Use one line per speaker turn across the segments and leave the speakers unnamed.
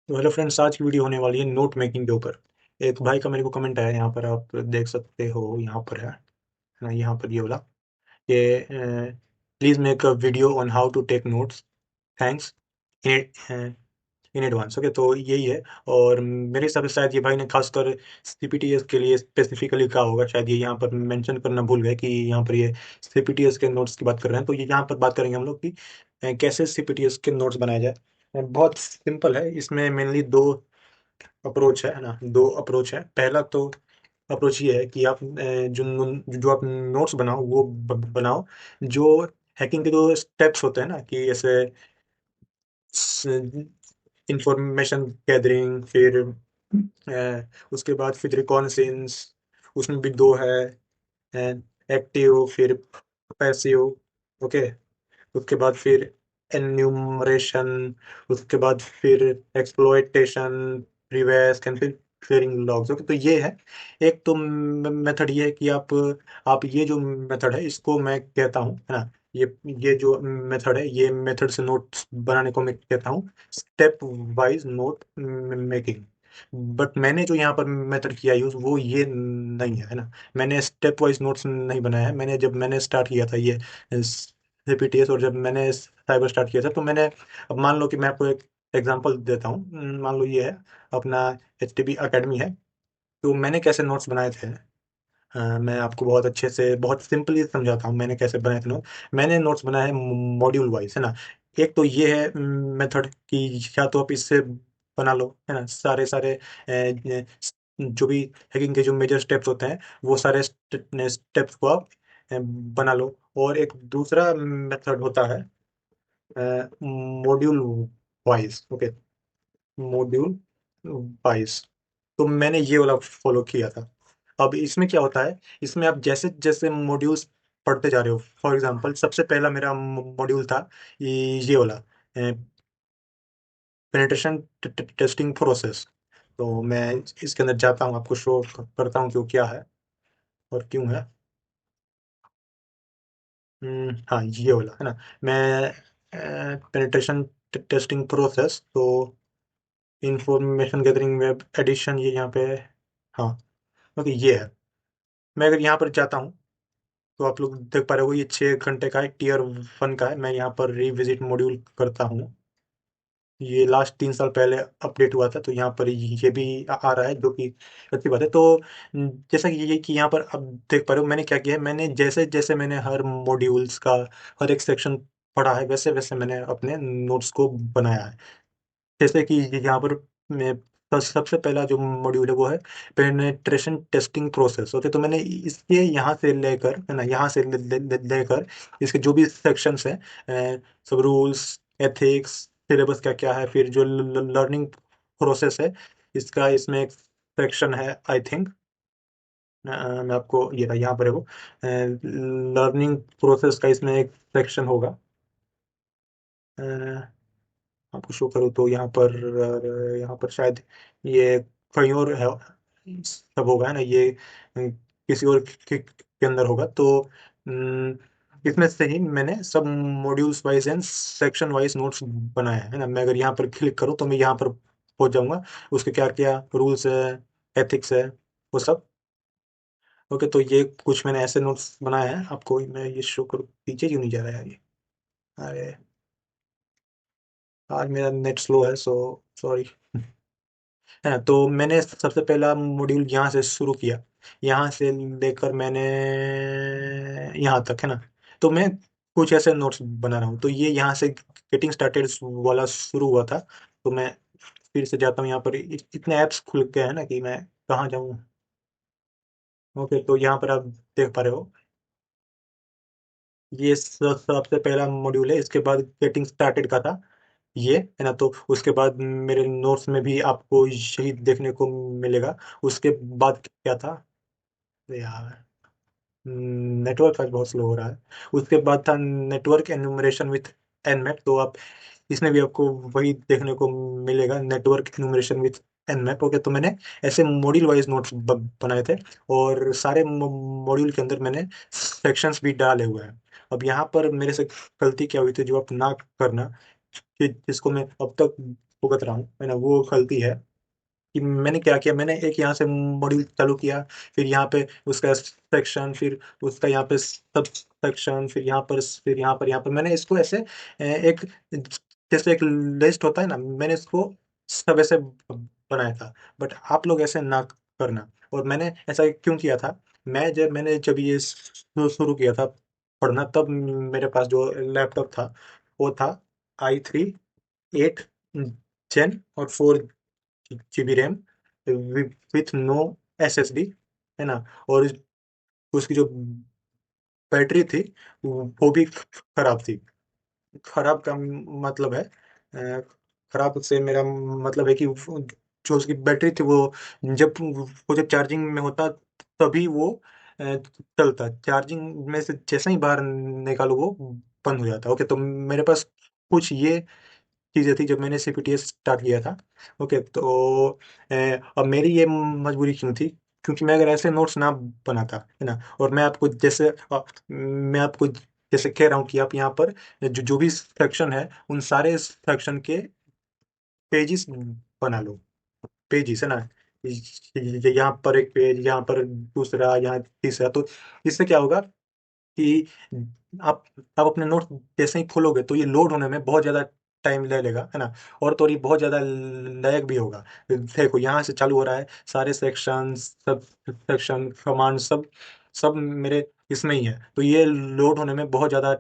तो hello friends, आज की वीडियो होने वाली है नोट मेकिंग के ऊपर। एक भाई का मेरे को कमेंट आया, यहाँ पर आप देख सकते हो, यहाँ पर है ना, यहाँ पर ये बोला कि please make a video on how to take notes, thanks in advance. Okay, तो यही है। और मेरे हिसाब से शायद ये भाई ने खासकर सीपीटीएस के लिए स्पेसिफिकली कहा होगा। शायद ये यहाँ पर मेंशन करना भूल गए कि यहाँ पर ये सीपीटीएस के नोट्स की बात कर रहे हैं। तो ये यहाँ पर बात करेंगे हम लोग कि कैसे सीपीटीएस के नोट्स बनाए जाए। बहुत सिंपल है। इसमें मेनली दो अप्रोच है ना, दो अप्रोच है। पहला तो अप्रोच ये है कि आप जो आप नोट्स बनाओ वो बनाओ जो हैकिंग के जो स्टेप्स होते हैं ना, कि जैसे इंफॉर्मेशन गैदरिंग, फिर उसके बाद फिर रिकॉर्नसेंस, उसमें भी दो है, एक्टिव फिर पैसिव। ओके, उसके बाद फिर एन्यूमरेशन, उसके बाद फिर एक्सप्लॉयटेशन, रिवर्स एंड फिर क्लियरिंग लॉग्स। ओके, तो ये है। एक तो मेथड ये है कि आप ये जो मेथड है इसको मैं कहता हूँ, है ना, ये जो मेथड है, ये मेथड से नोट्स बनाने को मैं कहता हूँ step wise note making. But मैंने जो यहाँ पर मेथड किया यूज वो ये नहीं है ना। मैंने स्टेप वाइज नोट्स नहीं बनाया है। जब मैंने स्टार्ट किया था ये सीपीटीएस, और जब मैंने साइबर स्टार्ट किया था, तो मैंने, अब मान लो कि मैं आपको एक एग्जांपल देता हूँ। मान लो ये है अपना एचटीबी अकेडमी है। तो मैंने कैसे नोट्स बनाए थे, मैं आपको बहुत अच्छे से बहुत सिंपली समझाता हूँ मैंने कैसे बनाए थे नोट। मैंने नोट्स बनाए हैं मॉड्यूल वाइज, है ना। एक तो ये है मेथड कि या तो आप इससे बना लो, है ना, सारे सारे जो भी हैकिंग के जो मेजर स्टेप्स होते हैं वो सारे स्टेप्स को आप बना लो। और एक दूसरा मेथड होता है module wise. Okay, module wise. तो मैंने ये वाला फॉलो किया था। अब इसमें क्या होता है, इसमें आप जैसे जैसे मॉड्यूल्स पढ़ते जा रहे हो, फॉर एग्जांपल सबसे पहला मेरा मॉड्यूल था ये वाला, पेनिट्रेशन टेस्टिंग प्रोसेस। तो मैं इसके अंदर जाता हूँ, आपको शो करता हूँ कि वो क्या है और क्यों है। हाँ, ये वाला है ना। मैं पेनिट्रेशन टेस्टिंग प्रोसेस, तो इंफॉर्मेशन गैदरिंग वेब एडिशन, ये यहाँ पे, हाँ, ओके, ये है। मैं अगर यहाँ पर जाता हूँ तो आप लोग देख पा रहे हो, ये 6 घंटे का है, टीयर 1 का है। मैं यहाँ पर रिविजिट मॉड्यूल करता हूँ। ये लास्ट 3 साल पहले अपडेट हुआ था, तो यहाँ पर ये भी आ रहा है, जो कि अच्छी बात है। तो जैसा कि ये कि यहाँ पर अब देख पा रहे हो मैंने क्या किया है। मैंने जैसे जैसे मैंने हर मॉड्यूल्स का हर एक सेक्शन पढ़ा है, वैसे वैसे मैंने अपने नोट्स को बनाया है। जैसे कि यहाँ पर मैं सबसे पहला जो मॉड्यूल है वो है पेनिट्रेशन टेस्टिंग प्रोसेस। ओके, तो मैंने इसके यहाँ से लेकर, है ना, यहाँ से लेकर इसके जो भी सेक्शंस हैं, सब रूल्स, एथिक्स, सिलेबस क्या क्या है, फिर जो लर्निंग प्रोसेस है इसका, इसमें एक सेक्शन है आई थिंक, मैं आपको ये यहाँ पर है वो लर्निंग प्रोसेस का, इसमें एक सेक्शन होगा। आपको शो करूँ तो यहाँ पर, यहाँ पर शायद ये कहीं और है, सब होगा, है ना, ये किसी और के अंदर होगा। तो इसमें से ही मैंने सब modules wise and section wise notes बनाए हैं, है ना। मैं अगर यहाँ पर क्लिक करूँ तो मैं यहाँ पर पहुंच जाऊंगा। उसके क्या क्या रूल्स है, एथिक्स है, वो सब। ओके, तो ये कुछ मैंने ऐसे नोट्स बनाए हैं। आपको मैं ये शो करूँ, पीछे क्यों नहीं जा रहा है यार ये। अरे, आज मेरा नेट स्लो है, सो सॉरी। है ना, तो मैंने सबसे पहला मॉड्यूल यहाँ से शुरू किया, यहाँ से लेकर मैंने यहाँ तक, है ना। तो मैं कुछ ऐसे नोट्स बना रहा हूँ। तो ये यहाँ से गेटिंग स्टार्टेड वाला शुरू हुआ था। तो मैं फिर से जाता हूँ, यहाँ पर इतने ऐप्स खुल गए हैं ना कि मैं कहाँ जाऊँ। ओके, तो यहाँ पर आप देख पा रहे हो, ये सबसे पहला मॉड्यूल है। इसके बाद गेटिंग स्टार्टेड का था ये, है ना। तो उसके बाद मेरे नोट्स में भी आपको यही देखने को मिलेगा। उसके बाद क्या था यार, नेटवर्क आज बहुत स्लो हो रहा है। उसके बाद था नेटवर्क एन्यूमरेशन विथ nmap। तो आप इसमें भी आपको वही देखने को मिलेगा, network enumeration with nmap। Okay, तो मैंने ऐसे मॉड्यूल वाइज नोट्स बनाए थे, और सारे मॉड्यूल के अंदर मैंने सेक्शंस भी डाले हुए हैं। अब यहाँ पर मेरे से गलती क्या हुई थी जो आप ना करना, कि जिसको मैं अब तक भुगत रहा हूँ, है ना, वो गलती है कि मैंने क्या किया, मैंने एक यहाँ से मॉड्यूल चालू किया, फिर यहाँ पे उसका सेक्शन, फिर उसका यहाँ पे सब सेक्शन, फिर यहाँ पर मैंने इसको ऐसे एक, जैसे एक लिस्ट होता है ना, मैंने इसको सब ऐसे बनाया था। बट आप लोग ऐसे ना करना। और मैंने ऐसा क्यों किया था, मैंने जब ये शुरू किया था पढ़ना, तब मेरे पास जो लैपटॉप था वो था i3 8 जेन और 4 GB RAM with no SSD, है ना। और उसकी जो बैटरी थी वो भी खराब थी। खराब का मतलब है, खराब से मेरा मतलब है कि जो उसकी बैटरी थी वो जब चार्जिंग में होता तभी वो चलता, चार्जिंग में से जैसे ही बाहर निकालो वो बंद हो जाता। ओके, तो मेरे पास कुछ ये चीज़ें थी जब मैंने CPTS स्टार्ट किया था। ओके, तो अब मेरी ये मजबूरी क्यों थी, क्योंकि मैं अगर ऐसे नोट्स ना बनाता, है ना, और मैं आपको जैसे कह रहा हूँ कि आप यहाँ पर जो जो भी सेक्शन है उन सारे सेक्शन के पेजेस बना लो। पेजेस, है ना, यहाँ पर एक पेज, यहाँ पर दूसरा, यहाँ तीसरा। तो इससे क्या होगा कि आप आप अपने नोट जैसे ही खोलोगे तो ये लोड होने में बहुत ज़्यादा टाइम ले लेगा, है ना। और तो और ये बहुत ज़्यादा लैग भी होगा। देखो, यहाँ से चालू हो रहा है, सारे सेक्शन, सब सेक्शन कमांड, सब सब मेरे इसमें ही है, तो ये लोड होने में बहुत ज़्यादा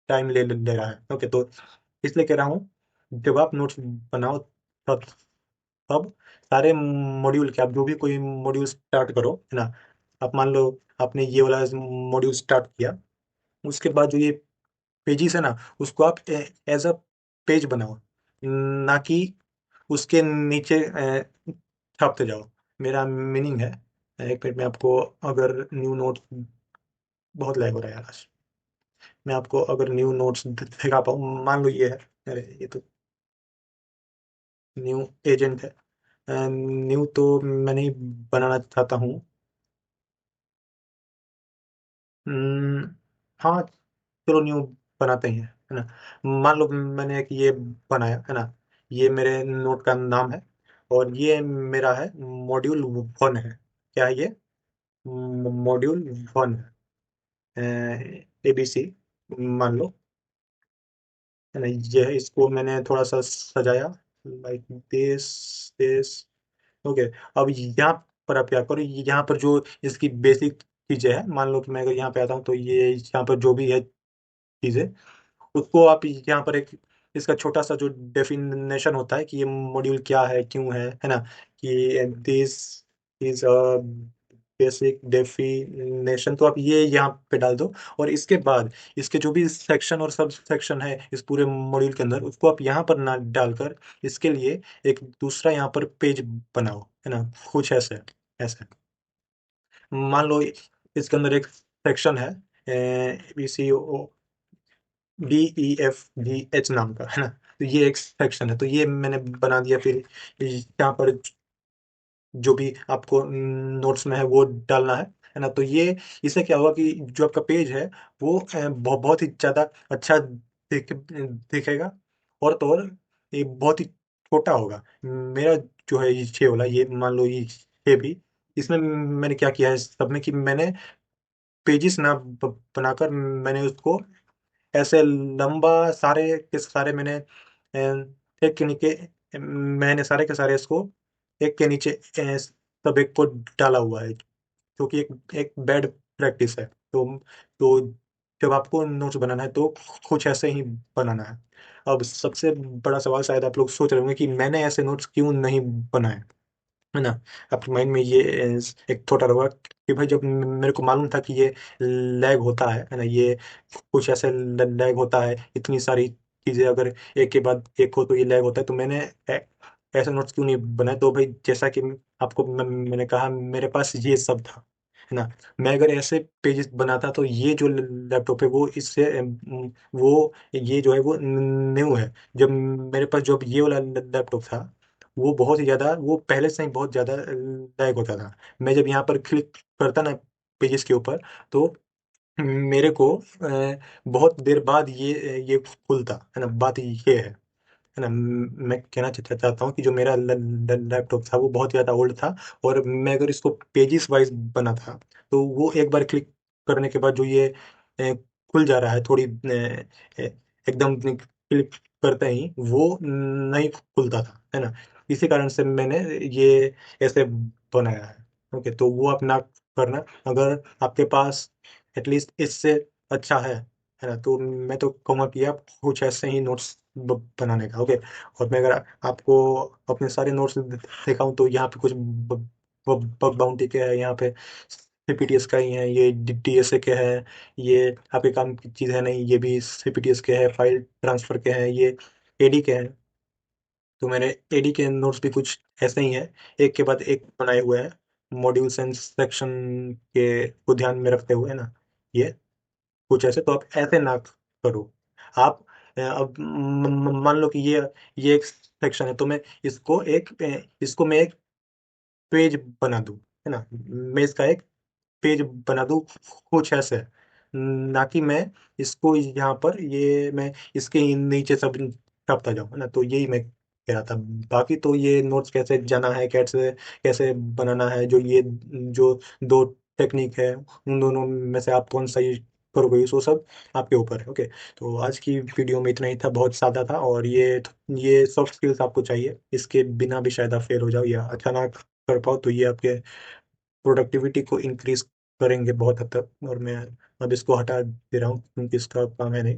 टाइम ले रहा है। ओके, तो इसलिए कह रहा हूँ, जब आप नोट्स बनाओ तब तब सारे मॉड्यूल के, आप जो भी कोई मॉड्यूल स्टार्ट करो, है ना, आप मान लो आपने ये वाला मॉड्यूल स्टार्ट किया, उसके बाद जो ये पेजेस है ना, उसको आप एज अ पेज बनाओ, ना कि उसके नीचे छापते जाओ। मेरा मीनिंग है, एक मिनट में आपको, अगर न्यू नोट, बहुत लैग हो रहा है यार आज। मैं आपको अगर न्यू नोट्स दिखा पाऊँ, मान लो ये है, अरे ये तो न्यू एजेंट है। न्यू तो मैं नहीं बनाना चाहता हूँ। हम्म, हाँ, चलो न्यू बनाते हैं, है ना। मान लो मैंने एक ये बनाया, है ना, ये मेरे नोट का नाम है, और ये मेरा है मॉड्यूल 1 है। क्या है ये? मॉड्यूल 1 है, ABC मान लो, है ना। ये है, इसको मैंने थोड़ा सा सजाया, लाइक दिस ओके। अब यहाँ पर आप क्या करो, यहाँ पर जो इसकी बेसिक चीजें हैं, मान लो कि मैं अगर यहाँ पे आता हूँ तो ये यहाँ पर जो भी है चीजें, उसको आप यहाँ पर एक, इसका छोटा सा जो डेफिनेशन होता है कि ये मॉड्यूल क्या है, क्यों है ना, कि this is a basic definition, तो आप ये यहाँ पे डाल दो। और इसके बाद इसके जो भी सेक्शन और सब सेक्शन है इस पूरे मॉड्यूल के अंदर, उसको आप यहाँ पर ना डालकर इसके लिए एक दूसरा यहाँ पर पेज बनाओ, है ना, कुछ ऐसे ऐसे। मान लो इसके अंदर एक सेक्शन है, BEFGH नाम का, है ना। तो ये एक सेक्शन है, तो ये मैंने बना दिया। फिर यहाँ पर जो भी आपको नोट्स में है वो डालना है ना। तो ये, इससे क्या होगा कि जो आपका पेज है वो बहुत ही ज़्यादा अच्छा दिखेगा। और तो और ये बहुत ही छोटा होगा। मेरा जो है ये वाला, ये मान लो ये भी, इसमें मैंने क्या किया है सब में कि मैंने पेजेस ना बनाकर मैंने उसको ऐसे लंबा, सारे के सारे मैंने एक के नीचे, मैंने सारे के सारे इसको एक के नीचे सब एक को डाला हुआ है, जो कि एक बैड प्रैक्टिस है। तो जब आपको नोट्स बनाना है तो कुछ ऐसे ही बनाना है। अब सबसे बड़ा सवाल शायद आप लोग सोच रहे होंगे कि मैंने ऐसे नोट्स क्यों नहीं बनाए, है ना। आपके माइंड में ये एक थॉट आ रहा होगा कि भाई, जब मेरे को मालूम था कि ये लैग होता है ना, ये कुछ ऐसे लैग होता है, इतनी सारी चीजें अगर एक के बाद एक हो तो ये लैग होता है, तो मैंने ऐसे नोट्स क्यों नहीं बनाए। तो भाई, जैसा कि आपको मैंने कहा, मेरे पास ये सब था, है ना। मैं अगर ऐसे पेजेस बनाता तो ये जो लैपटॉप है वो इससे वो ये जो है वो न्यू है। जब मेरे पास जब ये वाला लैपटॉप था, वो बहुत ही ज़्यादा, वो पहले से ही बहुत ज़्यादा लैग होता था। मैं जब यहाँ पर क्लिक करता ना पेजेस के ऊपर, तो मेरे को बहुत देर बाद ये खुलता, है ना। बात ये है, है ना। मैं कहना चाहता हूँ कि जो मेरा लैपटॉप था वो बहुत ज़्यादा ओल्ड था, और मैं अगर इसको पेजेस वाइज बना था, तो वो एक बार क्लिक करने के बाद जो ये खुल जा रहा है थोड़ी एकदम क्लिक करते ही वो नहीं खुलता था, है ना। इसी कारण से मैंने ये ऐसे बनाया है। ओके, तो वो आप ना करना। अगर आपके पास एटलीस्ट इससे अच्छा है ना, तो मैं तो कहूँगा कि आप कुछ ऐसे ही नोट्स बनाने का। ओके, और मैं अगर आपको अपने सारे नोट्स दिखाऊं तो यहाँ पे कुछ बग बाउंटी के है, यहाँ पे सीपीटीएस का ही है, ये डीएसए के है, ये आपके काम की चीज़ है नहीं, ये भी सीपीटीएस के है, फाइल ट्रांसफर के हैं, ये एडी के हैं। तो मैंने एडी के नोट्स भी कुछ ऐसे ही हैं, एक के बाद एक बनाए हुए हैं, मॉड्यूल्स एंड सेक्शन के को ध्यान में रखते हुए, है ना। ये कुछ ऐसे, तो आप ऐसे ना करो। आप अब मान लो कि ये एक सेक्शन है, तो मैं इसको मैं एक पेज बना दूं, है ना। मैं इसका एक पेज बना दूं कुछ ऐसे, ना कि मैं इसको यहाँ पर ये मैं इसके ही नीचे सब छापता जाऊँ, है ना। तो यही मैं कह रहा था। बाकी तो ये नोट्स कैसे जाना है, कैसे कैसे बनाना है, जो दो टेक्निक है, उन दोनों में से आप कौन सा यूज करोगे, वो सब आपके ऊपर है। ओके, तो आज की वीडियो में इतना ही था, बहुत सादा था, और ये सॉफ्ट स्किल्स आपको चाहिए, इसके बिना भी शायद आप फेल हो जाओ या अच्छा ना कर पाओ, तो ये आपके प्रोडक्टिविटी को इंक्रीज करेंगे बहुत हद तक। और मैं अब इसको हटा दे रहा हूँ क्योंकि इसका काम है नहीं।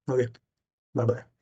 Okay, bye bye.